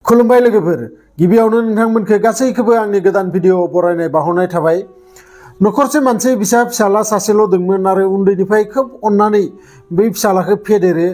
खुलुमबाय लोगोफोर गिबियावनो नोंथांमोनखौ गासैखौबो आंनि गोदान भिडिअ बरायनाय बावहरनाय थाबाय। नखरसे मानसि फिसाला सासेल' दंमोन आरो उन्दैनिफ्राय खोब अननानै बै फिसालाखौ फेदेरो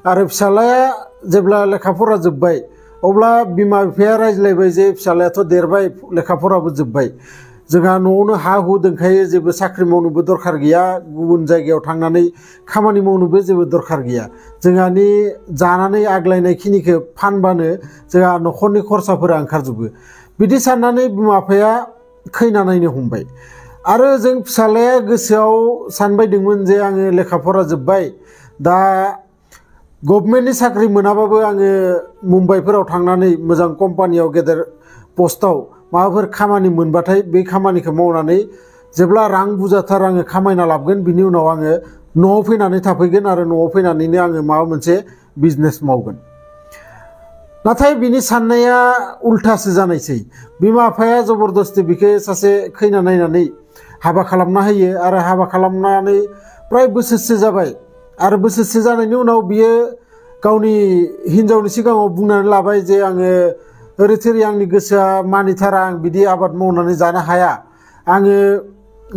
आरो फिसालाया जेब्ला लेखा फरा जोब्बाय अब्ला बिमा बिफाया रायज्लायबाय जे फिसालायाथ' देरबाय लेखा फराबो जोब्बाय, जोंहा न'आवनो हा हु दंखायो, जेबो साख्रि मावनोबो दरखार गैया, गुबुन जायगायाव थांनानै खामानि मावनोबो जेबो दरखार गैया, जोंहानि जानानै आग्लायनाय खिनिखौ फानबानो जोंहा न'खरनि खरसाफोरा ओंखारजोबो। बिदि साननानै बिमा बिफाया खैना नायनो हमबाय आरो जों फिसालाया गोसोआव सानबायदोंमोन जे आङो लेखा फरा जोब्बाय, दा गभर्नमेन्टनि साख्रि मोनाबाबो आङो मुम्बाइफोराव थांनानै मोजां कम्पानियाव गेदेर पस्टआव माबाफोर खामानि मोनबाथाय बे खामानिखौ मावनानै जेब्ला रां बुरजाथार आङो खामायना लाबगोन बिनि उनाव आङो न'आव फैनानै थाफैगोन आरो न'आव फैनानैनो आङो माबा मोनसे बिजनेस मावगोन। नाथाय बिनि साननाया उल्थासो जानायसै। बिमा बिफाया जबरदस्ति बिखौ सासे खैना नायनानै हाबा खालामना होयो आरो हाबा खालामनानै प्राय बोसोरसे जाबाय आरो बोसोरसे जानायनि उनाव बियो गावनि हिनजावनि सिगाङाव बुंनानै लाबाय जे आङो ओरै थोरै आंनि गोसोआ मानिथारा, आं बिदि आबाद मावनानै जानो हाया, आङो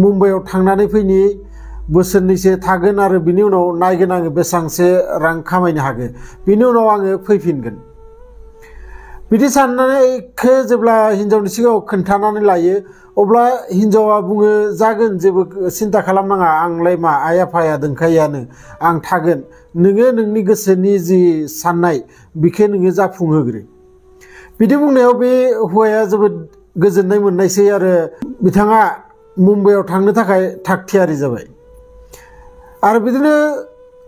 मुम्बाइआव थांनानै फैनि बोसोरनैसो थागोन आरो बिनि उनाव नायगोन आङो बेसेबांसो रां खामायनो हागोन, बिनि उनाव आङो फैफिनगोन। बिदि साननानैखौ जेब्ला हिनजावनि सिगाङाव खोन्थानानै लायो अब्ला हिनजावा बुङो जागोन, जेबो सिन्था खालामनाङा, आंलाय मा आइ आफाया दोंखायोआनो, आं थागोन, नोङो नोंनि गोसोनि जि साननाय बेखौ नोङो जाफुंहोग्रो। बिदि बुंनायाव बे हौवाया जोबोद गोजोननाय मोननायसै आरो बिथाङा मुम्बाइआव थांनो थाखाय थागथियारि जाबाय। आरो बिदिनो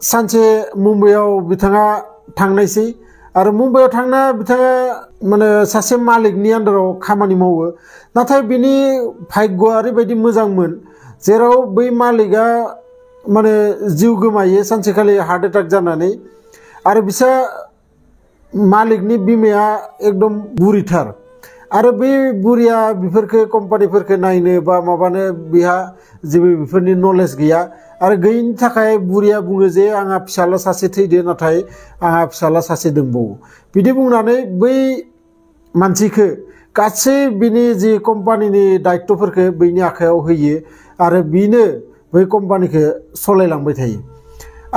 सानसे मुम्बाइआव बिथाङा थांनायसै आरो मुम्बाइआव थांना बिथाङा सासे मालिकनि आन्दाराव खामानि मावो। नाथाय बिनि भाग्यआ ओरैबायदि मोजांमोन जेराव बै मालिकआ जिउ गोमायो सानसेखालि हार्ट एटाक जानानै, आरो बिसा मालिकनि बिमाया एकदम बुरिथार आरो बे बुरिया बेफोरखौ कम्पानिफोरखौ नायनो बा माबानो बिहा जेबो बेफोरनि नलेज गैया आरो गैयिनि थाखाय बुरिया बुङो जे आंहा फिसाला सासे थैदो, नाथाय आंहा फिसाला सासे दंबावो। बिदि बुंनानै बै मानसिखौ गासै बिनि जि कम्पानिनि दायित्वफोरखौ बैनि आखायाव होयो आरो बिनो बै कम्पानिखौ सालायलांबाय थायो।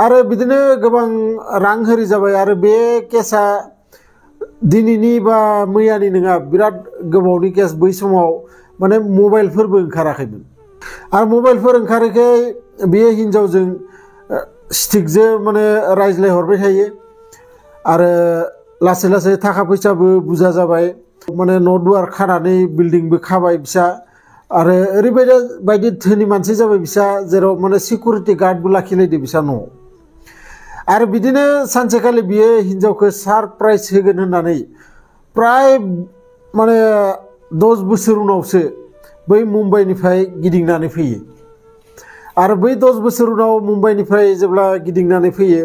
आरो बिदिनो गोबां रां होरि जाबाय आरो बे केसा दिनैनि बा मैयानि नङा, बिराद गोबावनि केस। बै समाव मबाइलफोरबो ओंखाराखैमोन आरो मबाइलफोर ओंखारैखाय बेयो हिनजावजों स्टिकजों रायज्लायहरबाय थायो आरो लासै लासै थाखा फैसाबो बुरजा जाबाय, न' दुवार खानानै बिल्डिंबो खाबाय बिसा आरो ओरैबायदि धोनि मानसि जाबाय बिसा जेराव सिकिउरिटि गार्डबो लाखिलायदो बिसा न'आव। आरो बिदिनो सानसेखालि बियो हिनजावखौ सारप्राइज होगोन होननानै प्राय 10 बोसोर उनावसो बै मुम्बाइनिफ्राय गिदिंनानै फैयो। आरो बै 10 बोसोर उनाव मुम्बाइनिफ्राय जेब्ला गिदिंनानै फैयो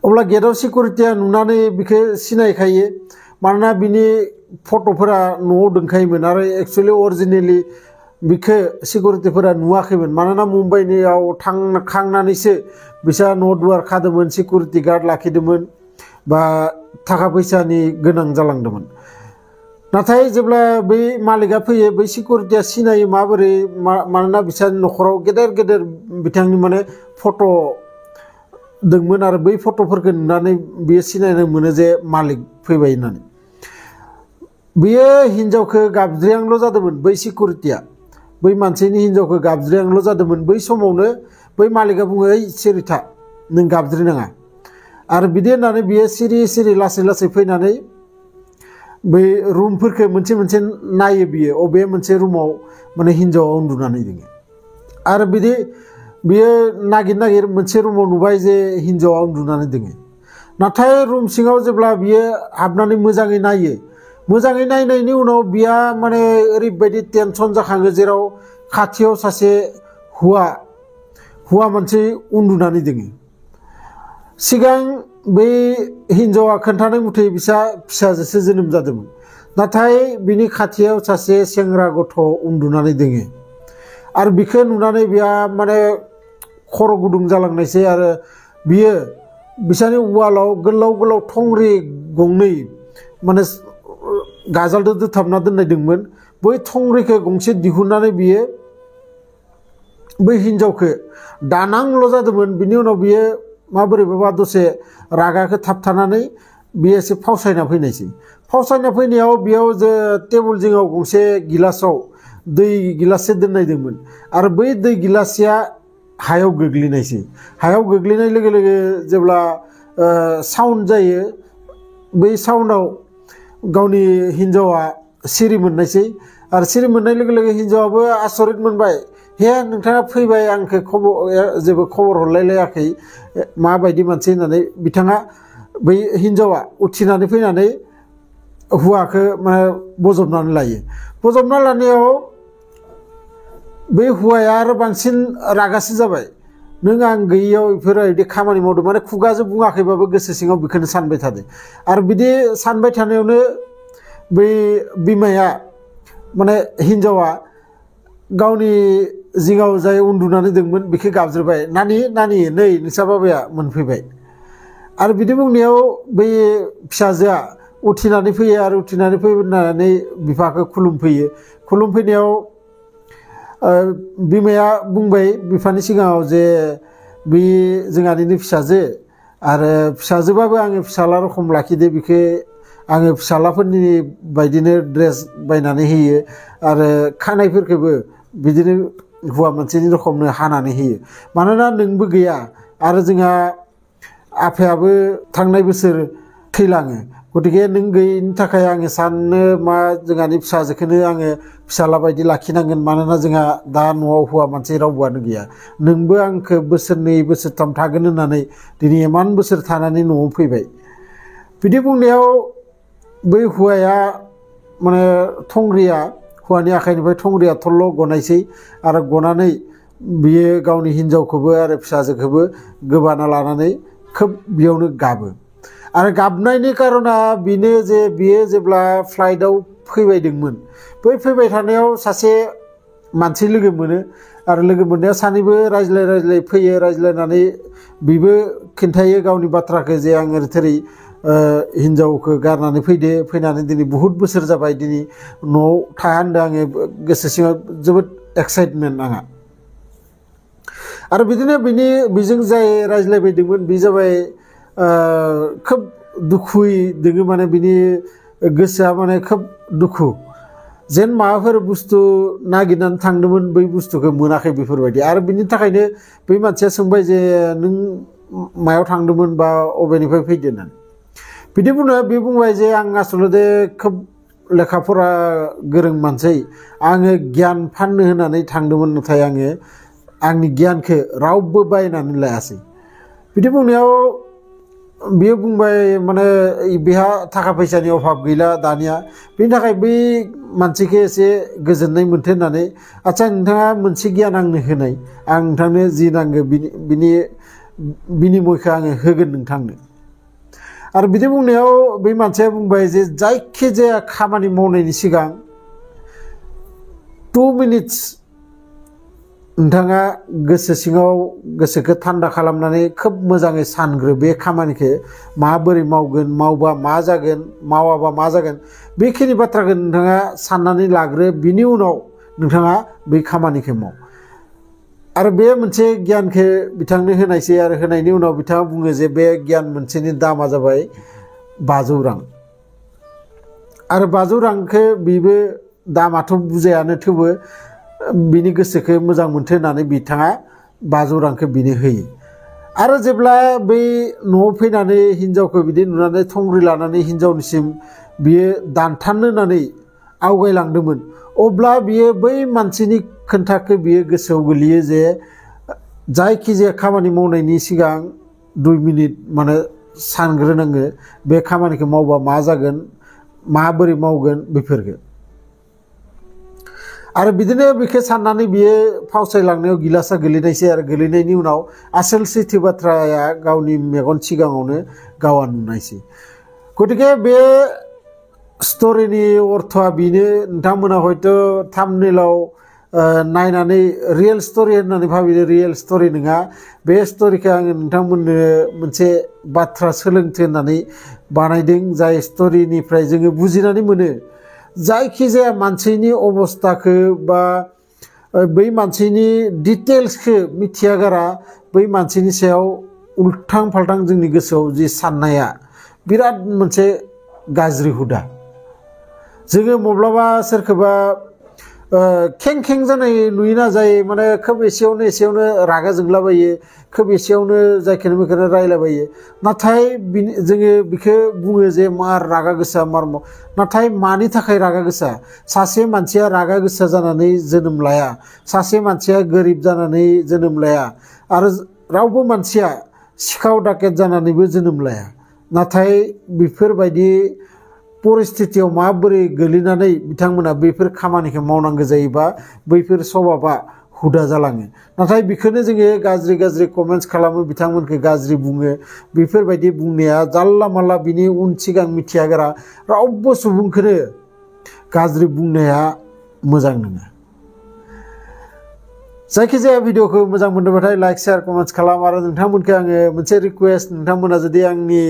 अब्ला गेटआव सिकिउरिटिया नुनानै बिखौ सिनायखायो, मानोना बिनि फट'फोरा न'आव दंखायोमोन आरो एक्सुवेलि अरिजिनेलि बिखौ सिकिउरिटिफोरा नुवाखैमोन, मानोना मुम्बाइनियाव थांखांनानैसो बिसा न' दुवार खादोंमोन, सिकिउरिटि गार्ड लाखिदोंमोन बा थाखा फैसानि गोनां जालांदोंमोन। नाथाय जेब्ला बै मालिकआ फैयो बै सिकिउरिटिया सिनायो माबोरै, मानोना बिसोरनि न'खराव गेदेर गेदेर बिथांनि फट' दंमोन आरो बै फट'फोरखौ नुनानै बियो सिनायनो मोनो जे मालिक फैबाय होननानै। बियो हिनजावखौ गाबज्रियांल' जादोंमोन, बै सिकिउरिटिया बै मानसिनि हिनजावखौ गाबज्रियांल' जादोंमोन। बै समावनो बै मालिकआ बुङो, ओइ सिरिथा, नों गाबज्रिनाङा। आरो बिदि होननानै बियो सिरि सिरि लासै लासै फैनानै बै रुमफोरखौ मोनसे मोनसे नायो बियो, अबे मोनसे रुमाव हिनजावा उन्दुनानै दङ। आरो बियो नागिर नागिर मोनसे रुमाव नुबाय जे हिनजावा उन्दुनानै दङ। नाथाय रुम सिङाव जेब्ला बियो हाबनानै मोजाङै नायो, मोजाङै नायनायनि उनाव बिया ओरैबायदि टेनसन जाखाङो जेराव खाथियाव सासे हौवा मानसि उन्दुनानै दङ। सिगां बै हिनजावा खोन्थानाय मथे बिसा फिसाजोसो जोनोम जादोंमोन, नाथाय बिनि खाथियाव सासे सेंग्रा गथ' उन्दुनानै दङ। आरो बिखौ नुनानै बिया खर' गुदुं जालांनायसै आरो बियो बिसानि वालाव गोलाव गोलाव थंग्रि गंनै माने गाजालदो दोथाबना दोननाय दंमोन बै थंब्रैखौ गंसे दिहुननानै बियो बै हिनजावखौ दानांल' जादोंमोन बिनि उनाव बियो माबोरैबाबा दसे रागाखौ थाबथानानै बियो एसे फावसायना फैनायसै फावसायना फैनायाव बेयाव जे टेबुल जिङाव गंसे गिलासाव दै गिलाससे दोननाय दंमोन आरो बै दै गिलासया हायाव गोग्लैनायसै हायाव गोग्लैनाय लोगो लोगो जेब्ला साउन्ड जायो बै साउन्डआव गावनि हिनजावा सिरि मोननायसै आरो सिरि मोननाय लोगो लोगो हिनजावाबो आसरित मोनबाय हे नोंथाङा फैबाय आंखौ जेबो खबर हरलायलायाखै माबायदि मानसि होननानै बिथाङा बै हिनजावा उथिनानै फैनानै हौवाखौ माने बजबनानै लायो बजबना लानायाव बै हौवाया आरो बांसिन रागासो जाबाय नों आं गैयियाव बेफोरबायदि खामानि मावदों माने खुगाजों बुङाखैबाबो गोसो सिङाव बेखौनो सानबाय थादों आरो बिदि सानबाय थानायावनो बै बिमाया माने हिनजावा गावनि जिङाव जाय उन्दुनानै दंमोन बेखौ गाबज्रिबाय नानि नानि नै नोंसा बाबाया मोनफैबाय आरो बिदि बुंनायाव बै फिसाजोआ उथिनानै फैयो आरो उथिनानै फैनानै बिफाखौ खुलुमफैनायाव बिमाया बुंबाय बिफानि सिगाङाव जे बे जोंहानिनो फिसाजो आरो फिसाजोबाबो आङो फिसाला रखम लाखिदो बेखौ आङो फिसालाफोरनि बायदिनो ड्रेस बायनानै होयो आरो खानायफोरखौबो बिदिनो हौवा मोनसेनि रखमनो हानानै होयो मानोना नोंबो गैया आरो जोंहा आफायाबो थांनाय बोसोर थैलाङो गतिके नों गैयिनि थाखाय आङो साननो मा जोंहानि फिसाजोखौनो आङो फिसाला बायदि लाखिनांगोन मानोना जोंहा दा न'आव हौवा मानसि रावबोआनो गैया नोंबो आंखौ बोसोरनै बोसोरथाम थागोन होननानै दिनै इमान बोसोर थानानै न'आव फैबाय बिदि बुंनायाव बै हौवाया माने थंग्रिया हौवानि आखाइनिफ्राय थंग्रिया थल्ल' गनायसै आरो गनानै बियो गावनि हिनजावखौबो आरो फिसाजोखौबो गोबाना लानानै खोब बेयावनो गाबो आरो गाबनायनि कारना बेनो जे बियो जेब्ला फ्लाइटआव फैबायदोंमोन बै फैबाय थानायाव सासे मानसि लोगो मोनो आरो लोगो मोननायाव सानैबो रायज्लाय फैयो रायज्लायनानै बिबो खिन्थायो गावनि बाथ्राखौ जे आं ओरै थोरै हिनजावखौ गारनानै फैनानै दिनै बहुद बोसोर जाबाय दिनै न'आव थाया होनदों आङो गोसो सिङाव जोबोद एक्साइटमेन्ट आंहा आरो बिदिनो बेजों जाय रायज्लायबायदोंमोन बे जाबाय खोब दुखुयै दोङो माने बिनि गोसोआ माने खोब दुखु जेन माबाफोर बुस्थु नागिरनानै थांदोंमोन बै बुस्थुखौ मोनाखै बेफोरबायदि आरो बिनि थाखायनो बै मानसिया सोंबाय जे नों मायाव थांदोंमोन बा अबेनिफ्राय फैदों होननानै बिदि बे बुंबाय जे आं आसलते खोब लेखा फरा गोरों मानसि आङो गियान फाननो होननानै थांदोंमोन नाथाय आङो आंनि गियानखौ रावबो बायनानै लायासै बिदि बुंनायाव बियो बुंबाय माने बेहा थाखा फैसानि अभाब गैला दानिया बेनि थाखाय बै मानसिखौ एसे गोजोननाय मोनथों होननानै आच्छा नोंथाङा मोनसे गियान आंनो होनाय आं नोंथांनो जि नांगौ बिनि बिनिमयखौ आङो होगोन नोंथांनो आरो बिदि बुंनायाव बै मानसिया बुंबाय जे जायखिजाया खामानि मावनायनि सिगां 2 मिनिट्स नोंथाङा गोसो सिङाव गोसोखौ थान्दा खालामनानै खोब मोजाङै सानग्रो बे खामानिखौ माबोरै मावगोन मावबा मा जागोन मावाबा मा जागोन बेखिनि बाथ्राखौ नोंथाङा साननानै लाग्रो बिनि उनाव नोंथाङा बै खामानिखौ माव आरो बे मोनसे गियानखौ बिथांनो होनायसै आरो होनायनि उनाव बिथाङा बुङो जे बे गियान मोनसेनि दामा जाबाय 500 रां आरो 500 रांखौ बेबो दामाथ' बुजायानो थेवबो बिनि गोसोखौ मोजां मोनथो होननानै बिथाङा 500 रांखौ बिनो होयो आरो जेब्ला बै न'आव फैनानै हिनजावखौ बिदि नुनानै थंग्रि लानानै हिनजावनिसिम बियो दानथारनो होननानै आवगायलांदोंमोन अब्ला बियो बै मानसिनि खोन्थाखौ बियो गोसोआव गोलैयो जे जायखिजाया खामानि मावनायनि सिगां 2 मिनिट माने सानग्रोनांगो बे खामानिखौ मावबा मा जागोन माबोरै मावगोन बेफोरखौ आरो बिदिनो बेखौ साननानै बियो फावसायलांनायाव गिलासा गोलैनायसै आरो गोलैनायनि उनाव आसोल सैथो बाथ्राया गावनि मेगन सिगाङावनो गावआ नुनायसै गतिके बे स्ट'रिनि अर्थआ बेनो नोंथांमोना हयथ' थाम्बनेइलाव नायनानै रियेल स्ट'रि होननानै भाबियो रियेल स्ट'रि नङा बे स्ट'रिखौ आङो नोंथांमोननो मोनसे बाथ्रा सोलोंथो होननानै बानायदों जाय स्ट'रिनिफ्राय जोङो बुजिनानै मोनो जायखिजाया मानसिनि अबस्थाखौ बा बै मानसिनि डिटेल्सखौ मिथियागारा बै मानसिनि सायाव उल्थां फाल्थां जोंनि गोसोआव जि साननाया बिराद मोनसे गाज्रि हुदा जोङो माब्लाबा सोरखौबा खें खें जानाय नुयोना जाय माने खोब एसेयावनो रागा जोंलाबायो खोब एसेयावनो जायखौनो बेखौनो रायलाबायो नाथाय जोङो बेखौ बुङो जे मार रागा गोसा मार नाथाय मानि थाखाय रागा गोसा सासे मानसिया रागा गोसा जानानै जोनोम लाया सासे मानसिया गोरिब जानानै जोनोम लाया आरो रावबो मानसिया सिखाव डाकेट जानानैबो जोनोम लाया नाथाय बेफोरबायदि परिस्थितियाव माबोरै गोलैनानै बिथांमोना बेफोर खामानिखौ मावनांगौ जायोबा बैफोर सभाबा हुदा जालाङो नाथाय बेखौनो जोङो गाज्रि गाज्रि कमेन्ट्स खालामो बिथांमोनखौ गाज्रि बुङो बेफोरबायदि बुंनाया जानला मानला बिनि उन सिगां मिथियागारा रावबो सुबुंखौनो गाज्रि बुंनाया मोजां नङा जायखिजाया भिडिअखौ मोजां मोनदोंबाथाय लाइक शेयार कमेन्ट्स खालाम आरो नोंथांमोनखौ आङो मोनसे रिक्वेस्ट नोंथांमोना जुदि आंनि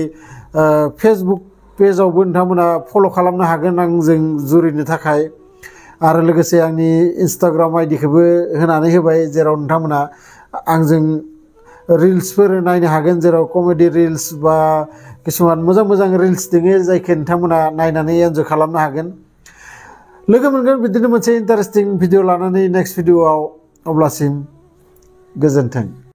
फेसबुक पेजावबो नोंथांमोना फल' खालामनो हागोन आंजों जुरिनो थाखाय आरो लोगोसे आंनि इन्स्टाग्राम आइडिखौबो होनानै होबाय जेराव नोंथांमोना आंजों रिल्सफोर नायनो हागोन जेराव कमेडि रिल्स बा किसुमान मोजां मोजां रिल्स दङ जायखौ नोंथांमोना नायनानै एन्जय खालामनो हागोन लोगो मोनगोन बिदिनो मोनसे इन्टारेस्टिं भिडिअ लानानै नेक्स्ट भिडिअआव अब्लासिम गोजोन्थों।